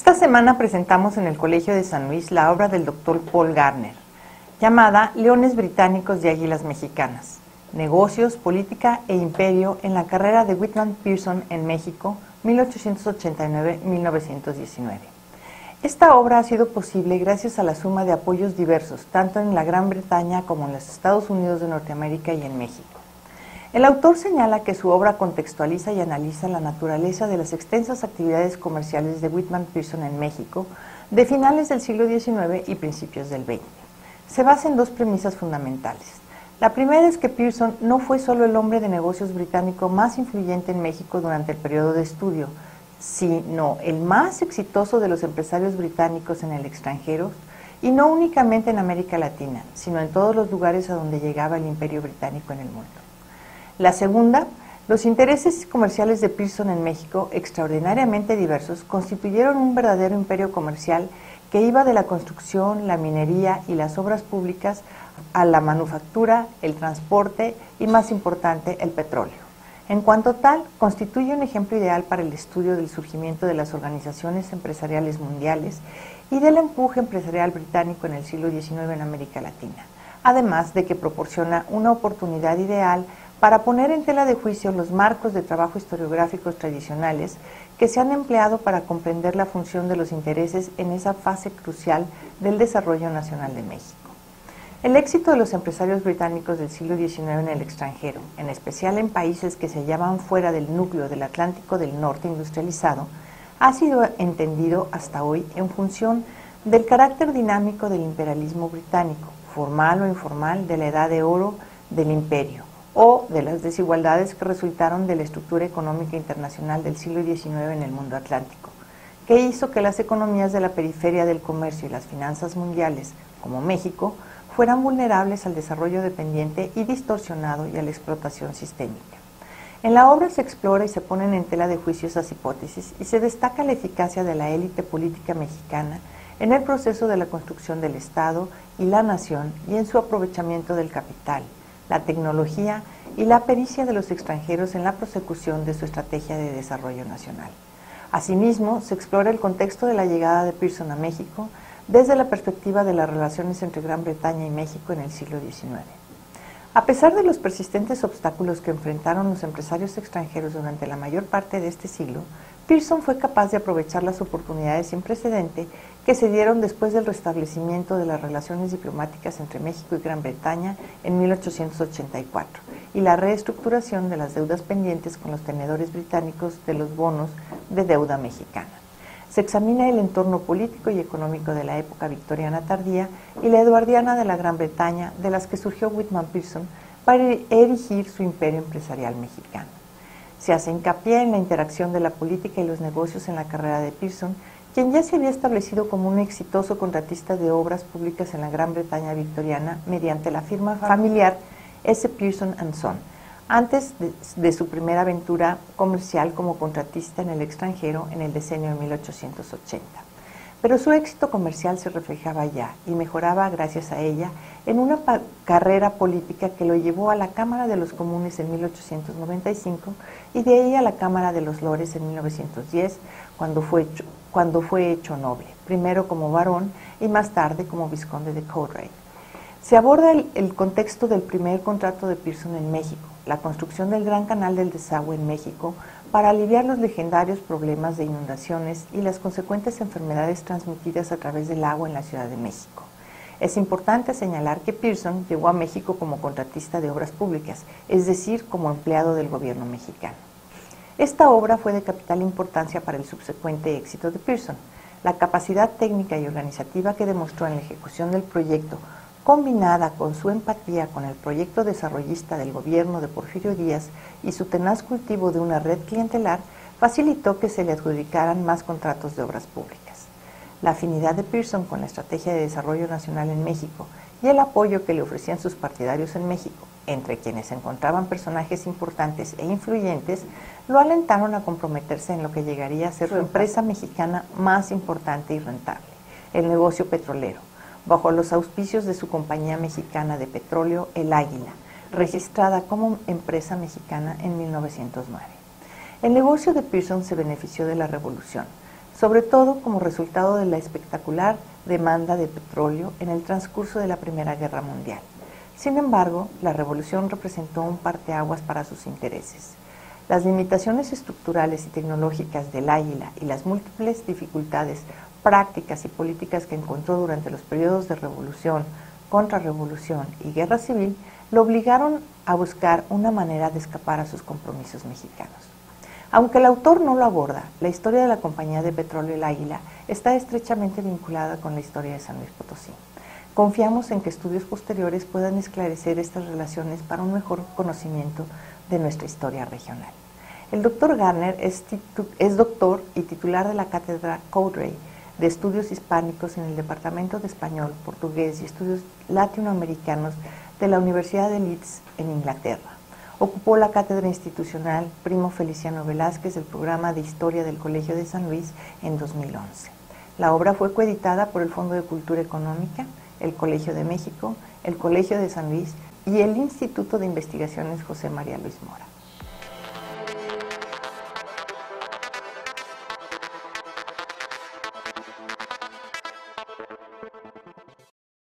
Esta semana presentamos en el Colegio de San Luis la obra del Dr. Paul Gardner, llamada Leones Británicos y Águilas Mexicanas, Negocios, Política e Imperio en la carrera de Whitman Pearson en México, 1889-1919. Esta obra ha sido posible gracias a la suma de apoyos diversos, tanto en la Gran Bretaña como en los Estados Unidos de Norteamérica y en México. El autor señala que su obra contextualiza y analiza la naturaleza de las extensas actividades comerciales de Whitman Pearson en México de finales del siglo XIX y principios del XX. Se basa en dos premisas fundamentales. La primera es que Pearson no fue solo el hombre de negocios británico más influyente en México durante el periodo de estudio, sino el más exitoso de los empresarios británicos en el extranjero, y no únicamente en América Latina, sino en todos los lugares a donde llegaba el imperio británico en el mundo. La segunda, los intereses comerciales de Pearson en México, extraordinariamente diversos, constituyeron un verdadero imperio comercial que iba de la construcción, la minería y las obras públicas a la manufactura, el transporte y, más importante, el petróleo. En cuanto tal, constituye un ejemplo ideal para el estudio del surgimiento de las organizaciones empresariales mundiales y del empuje empresarial británico en el siglo XIX en América Latina, además de que proporciona una oportunidad ideal para poner en tela de juicio los marcos de trabajo historiográficos tradicionales que se han empleado para comprender la función de los intereses en esa fase crucial del desarrollo nacional de México. El éxito de los empresarios británicos del siglo XIX en el extranjero, en especial en países que se hallaban fuera del núcleo del Atlántico del Norte industrializado, ha sido entendido hasta hoy en función del carácter dinámico del imperialismo británico, formal o informal, de la edad de oro del imperio, o de las desigualdades que resultaron de la estructura económica internacional del siglo XIX en el mundo atlántico, que hizo que las economías de la periferia del comercio y las finanzas mundiales, como México, fueran vulnerables al desarrollo dependiente y distorsionado y a la explotación sistémica. En la obra se explora y se ponen en tela de juicio esas hipótesis y se destaca la eficacia de la élite política mexicana en el proceso de la construcción del Estado y la nación y en su aprovechamiento del capital, la tecnología y la pericia de los extranjeros en la prosecución de su estrategia de desarrollo nacional. Asimismo, se explora el contexto de la llegada de Pearson a México desde la perspectiva de las relaciones entre Gran Bretaña y México en el siglo XIX. A pesar de los persistentes obstáculos que enfrentaron los empresarios extranjeros durante la mayor parte de este siglo, Pearson fue capaz de aprovechar las oportunidades sin precedente que se dieron después del restablecimiento de las relaciones diplomáticas entre México y Gran Bretaña en 1884 y la reestructuración de las deudas pendientes con los tenedores británicos de los bonos de deuda mexicana. Se examina el entorno político y económico de la época victoriana tardía y la eduardiana de la Gran Bretaña, de las que surgió Whitman Pearson para erigir su imperio empresarial mexicano. Se hace hincapié en la interacción de la política y los negocios en la carrera de Pearson, quien ya se había establecido como un exitoso contratista de obras públicas en la Gran Bretaña victoriana mediante la firma familiar S. Pearson & Son, antes de su primera aventura comercial como contratista en el extranjero en el decenio de 1880. Pero su éxito comercial se reflejaba ya y mejoraba gracias a ella en una carrera política que lo llevó a la Cámara de los Comunes en 1895 y de ahí a la Cámara de los Lores en 1910, cuando fue hecho noble, primero como barón y más tarde como vizconde de Coudray. Se aborda el contexto del primer contrato de Pearson en México, la construcción del Gran Canal del Desagüe en México para aliviar los legendarios problemas de inundaciones y las consecuentes enfermedades transmitidas a través del agua en la Ciudad de México. Es importante señalar que Pearson llegó a México como contratista de obras públicas, es decir, como empleado del gobierno mexicano. Esta obra fue de capital importancia para el subsecuente éxito de Pearson. La capacidad técnica y organizativa que demostró en la ejecución del proyecto, combinada con su empatía con el proyecto desarrollista del gobierno de Porfirio Díaz y su tenaz cultivo de una red clientelar, facilitó que se le adjudicaran más contratos de obras públicas. La afinidad de Pearson con la estrategia de desarrollo nacional en México y el apoyo que le ofrecían sus partidarios en México, entre quienes se encontraban personajes importantes e influyentes, lo alentaron a comprometerse en lo que llegaría a ser su empresa mexicana más importante y rentable, el negocio petrolero, bajo los auspicios de su compañía mexicana de petróleo, El Águila, registrada como empresa mexicana en 1909. El negocio de Pearson se benefició de la revolución. sobre todo como resultado de la espectacular demanda de petróleo en el transcurso de la Primera Guerra Mundial. Sin embargo, la revolución representó un parteaguas para sus intereses. Las limitaciones estructurales y tecnológicas del Águila y las múltiples dificultades prácticas y políticas que encontró durante los periodos de revolución, contrarrevolución y guerra civil lo obligaron a buscar una manera de escapar a sus compromisos mexicanos. Aunque el autor no lo aborda, la historia de la Compañía de Petróleo El Águila está estrechamente vinculada con la historia de San Luis Potosí. Confiamos en que estudios posteriores puedan esclarecer estas relaciones para un mejor conocimiento de nuestra historia regional. El Dr. Garner es doctor y titular de la Cátedra Cowdrey de Estudios Hispánicos en el Departamento de Español, Portugués y Estudios Latinoamericanos de la Universidad de Leeds en Inglaterra. Ocupó la cátedra institucional Primo Feliciano Velázquez del programa de Historia del Colegio de San Luis en 2011. La obra fue coeditada por el Fondo de Cultura Económica, el Colegio de México, el Colegio de San Luis y el Instituto de Investigaciones José María Luis Mora.